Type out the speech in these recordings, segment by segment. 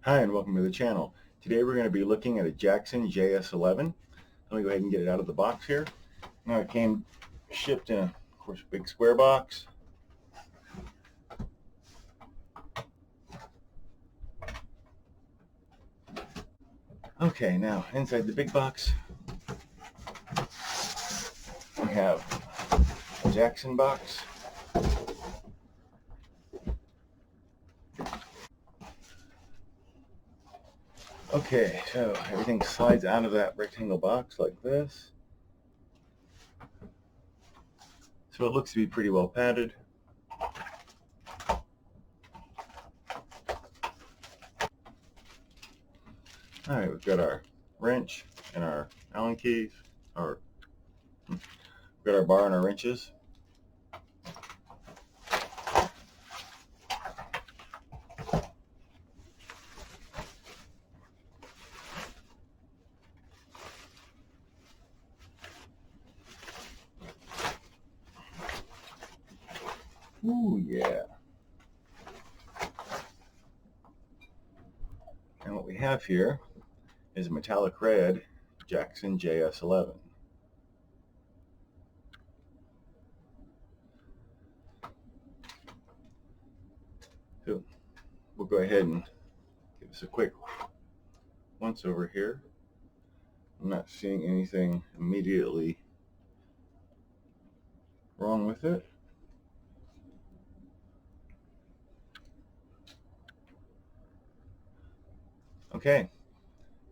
Hi and welcome to the channel. Today we're going to be looking at a Jackson js11. Let me go ahead and get it out of the box here. Now it came shipped in, of course, a big square box. Okay, now inside the big box we have a Jackson box. Okay, so everything slides out of that rectangle box like this. So it looks to be pretty well padded. Alright, we've got our wrench and our Allen keys, we've got our bar and our wrenches. Ooh, yeah. And what we have here is a metallic red Jackson js11. So we'll go ahead and give this a quick once over here. I'm not seeing anything immediately wrong with it. Okay,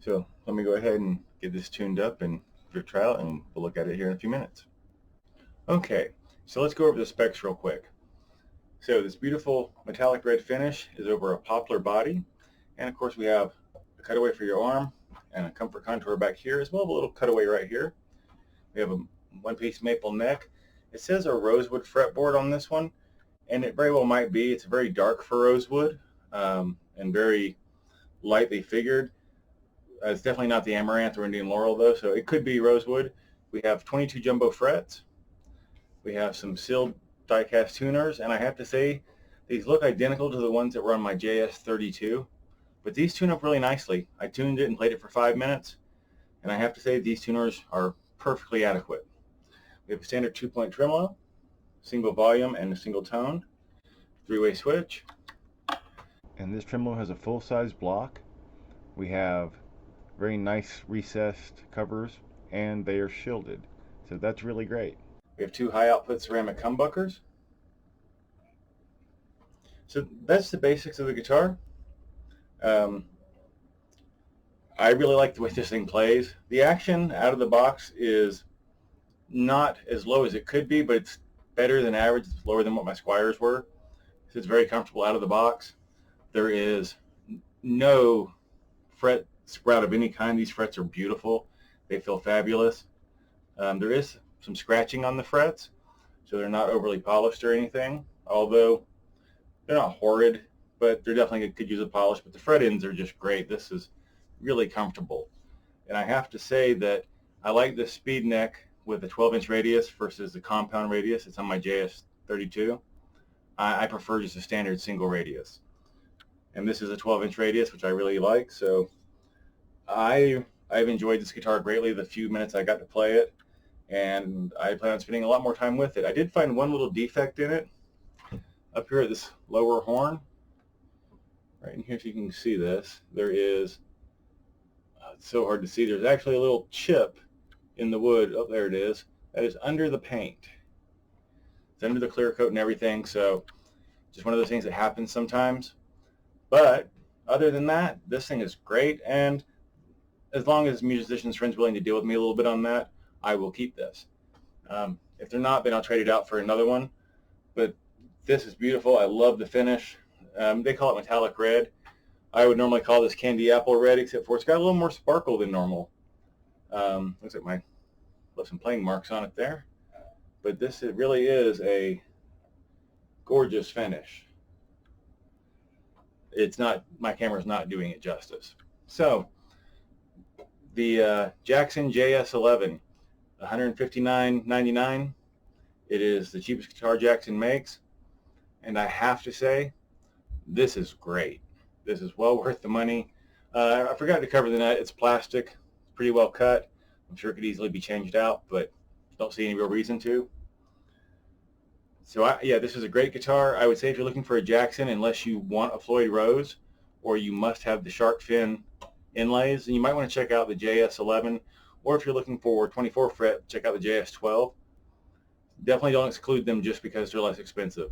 so let me go ahead and get this tuned up and give it a trial, and we'll look at it here in a few minutes. Okay, so let's go over the specs real quick. So this beautiful metallic red finish is over a poplar body, and of course we have a cutaway for your arm and a comfort contour back here, as well as a little cutaway right here. We have a one-piece maple neck. It says a rosewood fretboard on this one, and it very well might be. It's very dark for rosewood and very lightly figured. It's definitely not the amaranth or Indian laurel though, so it could be rosewood. We have 22 jumbo frets. We have some sealed die-cast tuners, and I have to say these look identical to the ones that were on my JS32, but these tune up really nicely. I tuned it and played it for 5 minutes, and I have to say these tuners are perfectly adequate. We have a standard 2-point tremolo, single volume and a single tone, 3-way switch. And this tremolo has a full-size block. We have very nice recessed covers, and they are shielded, so that's really great. We have 2 high-output ceramic humbuckers. So that's the basics of the guitar. I really like the way this thing plays. The action out of the box is not as low as it could be, but it's better than average. It's lower than what my Squires were. So it's very comfortable out of the box. There is no fret sprout of any kind. These frets are beautiful. They feel fabulous. There is some scratching on the frets, so they're not overly polished or anything, although they're not horrid, but they're definitely could use a polish. But the fret ends are just great. This is really comfortable. And I have to say that I like the speed neck with the 12-inch radius versus the compound radius. It's on my JS32. I prefer just a standard single radius. And this is a 12-inch radius, which I really like. So I've enjoyed this guitar greatly the few minutes I got to play it, and I plan on spending a lot more time with it. I did find one little defect in it up here at this lower horn. Right in here, so you can see this. There is, it's so hard to see, there's actually a little chip in the wood. Oh, there it is. That is under the paint. It's under the clear coat and everything, so just one of those things that happens sometimes. But other than that, this thing is great, and as long as musicians, friends willing to deal with me a little bit on that, I will keep this. If they're not, then I'll trade it out for another one. But this is beautiful. I love the finish. They call it metallic red. I would normally call this candy apple red, except for it's got a little more sparkle than normal. Looks like my left some playing marks on it there. But this, it really is a gorgeous finish. It's not, my camera's not doing it justice. So the Jackson js11, $159.99. It is the cheapest guitar Jackson makes, and I have to say, this is great. This is well worth the money. I forgot to cover the nut. It's plastic, pretty well cut. I'm sure it could easily be changed out, but don't see any real reason to. So yeah, this is a great guitar. I would say if you're looking for a Jackson, unless you want a Floyd Rose or you must have the shark fin inlays, then you might want to check out the js11. Or if you're looking for 24 fret, check out the js12. Definitely don't exclude them just because they're less expensive.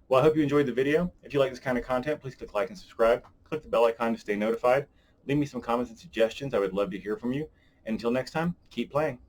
Well, I hope you enjoyed the video. If you like this kind of content, please click like and subscribe. Click the bell icon to stay notified. Leave me some comments and suggestions. I would love to hear from you. And until next time, keep playing.